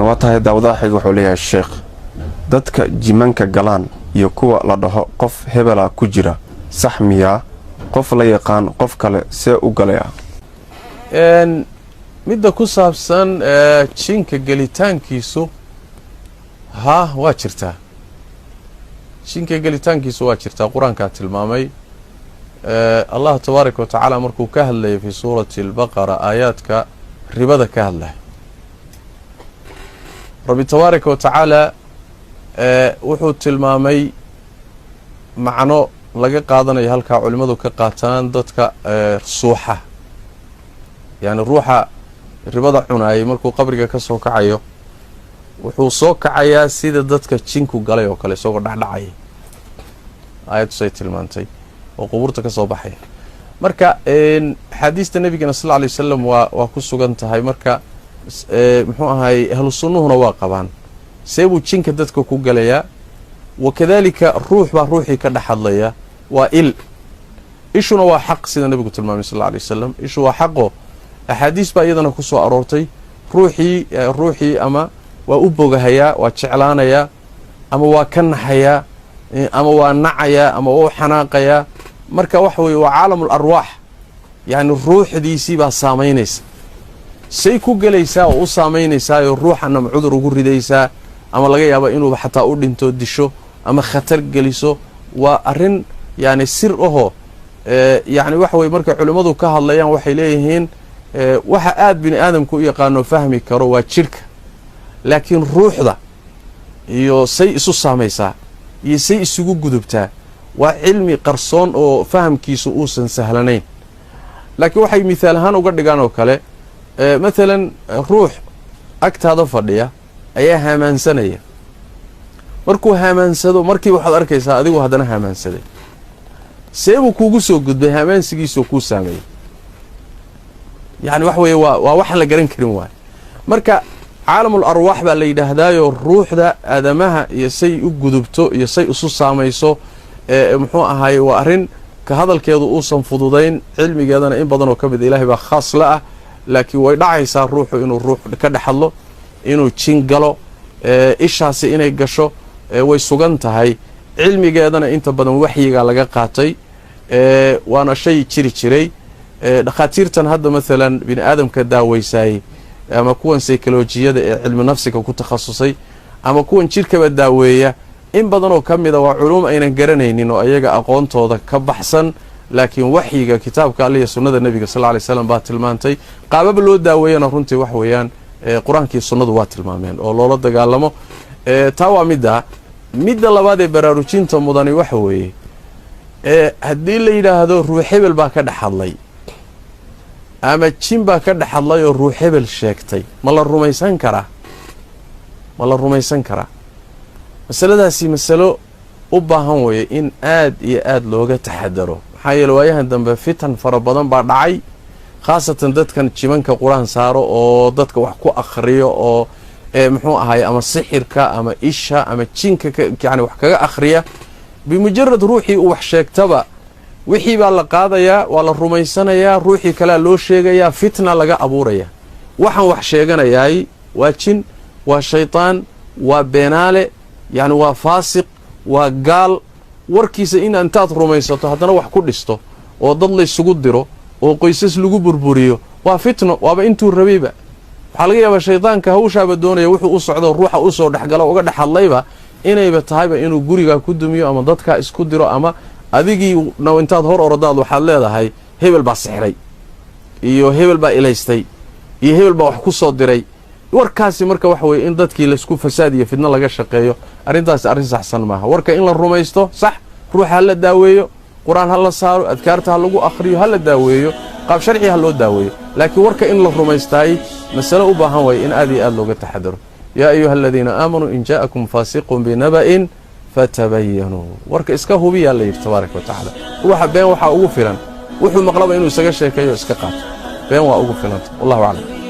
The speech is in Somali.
واتاي داودا حيق وحوليها الشيخ دادك جيمانك قلان يكوى لدهو قف هبلا كجرا سحميا قف لا يقان قف كالي سيء قليا midda ku saabsan jinka gelitaankiisu waa jirtaa jinka gelitaankiisu waa jirtaa qur-aankaa tilmaamay allah tabaaraka wa tacaala markuu ka hadlayay fi suurati albaqara aayaadka ribada ka hadlaya rabbi tabaaraka wa tacaala wuxuu tilmaamay macno laga qaadanayo halkaa culimmadu ka qaataan dadka suuxa yani ruuxa ribada cunaayay markuu qabriga ka soo kacayo wuxuu soo kacayaa sida dadka jinku galay oo kale isagoo dhacdhacaya aayaddu say tilmaantay oo qubuurta ka soo baxaya marka axaadiista nebigana sal lla alay wasalam waa ku sugan tahay marka muxuu ahay ahlu sunnuhuna waa qabaan see buu jinka dadka ku galayaa wakadalika ruux baa ruuxii ka dhex hadlaya waa ishuna waa xaq sida nebigu tilmaamay sal alla alay wasalam ishu waa xaqo axaadiis baa iyadana ku soo aroortay ruuxii ama waa u bogahayaa waa jeclaanayaa ama waa ka naxayaa ama waa nacayaa ama waa u xanaaqayaa marka waxa weeye waa caalamul arwaax yacni ruuxdiisii baa saamaynaysa say ku gelaysaa oo u saamaynaysaayoo ruuxanama cudur ugu ridaysaa ama laga yaaba inuuba xataa u dhinto disho ama khatar geliso waa arrin yani sir ahoo yani waxa weye markay culimmadu ka hadlayaan waxay leeyihiin waxa aad bini aadamku u yaqaano fahmi karo waa jidhka laakiin ruuxda iyo say isu saamaysaa iyo say isugu gudubtaa waa cilmi qarsoon oo fahamkiisu uusan sahlanayn laakiin waxay mithaal ahaan uga dhigaan oo kale maalan ruux agtaada fadhiya ayaa haamaansanaya markuu haamaansado markiiba waxaad arkaysaa adigu haddana haamaansaday seebuu kuugu soo gudbay haamaansigiisoo kuu saameeyey yani waxa weeye waa waxaan la garan karin waayo marka caalamul arwaax baa la yidhaahdaayoo ruuxda aadamaha iyo say u gudubto iyo say isu saamayso muxuu ahaaye waa arrin ka hadalkeedu uusan fududayn cilmigeedana in badanoo ka mida ilaahay baa khaas la ah laakiin way dhacaysaa ruuxu inuu ruux ka dhex hadlo inuu jin galo ishaasi inay gasho way sugan tahay cilmigeedana inta badan waxyigaa laga qaatay waana shay jiri jiray dhakhaatiirtan hadda maalan bini aadamka daaweysaayey ama kuwan saykolojiyada ee cilmi nafsiga ku takhasusay ama kuwan jidhkaba daaweeya in badanoo ka mida waa culuum aynan garanaynin oo ayaga aqoontooda ka baxsan laakiin waxyiga kitaabka alle iyo sunnada nebiga sal lla lay slam baa tilmaantay qaababa loo daaweeyana runtii wax weeyaan qur-aankii sunnadu waa tilmaameen oo loola dagaalamo taa waa midda labaad ee baraarujinta mudani waxa weeye haddii la yidhaahdo ruux hebel baa ka dhex hadlay ama jin baa ka dhex hadlay oo ruux hebel sheegtay ma la rumaysan karaa masaladaasi masalo u baahan weeye in aad iyo aad looga taxadaro maxaa yeele waayahan dambe fitan fara badan baa dhacay khaasatan dadkan jimanka qur-aan saaro oo dadka wax ku akhriyo oo muxuu ahaye ama sixirka ama isha ama jinka yani wax kaga akhriya bimujarad ruuxii uu wax sheegtaba wixii baa la qaadayaa waa la rumaysanayaa ruuxii kalea loo sheegayaa fitna laga abuuraya waxaan wax sheeganayaay waa jin waa shaytaan waa beenaale yani waa faasiq waa gaal warkiisa in intaad rumaysato haddana wax ku dhisto oo dad laysugu diro oo qoysas lagu burburiyo waa fitno waaba intuu rabayba waxaa laga yaabaa shaydaanka hawshaaba doonaya wuxuu u socdo ruuxa u soo dhexgalo uga dhex hadlayba inayba tahayba inuu gurigaa ku dumiyo ama dadkaa isku diro ama adigii intaad hor oradaad waxaad leedahay hebel baa sixray iyo hebel baa ilaystay iyo hebel baa wax ku soo diray warkaasi marka waxa weeye in dadkii laysku fasaad iyo fidno laga shaqeeyo arrintaasi arrin saxsan maaha warka in la rumaysto sax ruuxa ha la daaweeyo qur-aan ha la saaro adkaarta ha lagu akhriyo ha la daaweeyo qaab sharci ha loo daaweeyo laakiin warka in la rumaystaay masalo u baahan waaya in aad iyo aad looga taxadaro yaa ayuha aladiina aamanuu in jaa'akum faasiqun binaba'in fatabayanuu warka iska hubiyaa la yidhi tabaaraka wa tacaala ruuxa been waxaa ugu filan wuxuu maqlaba inuu isaga sheekeeyo iska qaato been waa ugu filanta wallahu aclam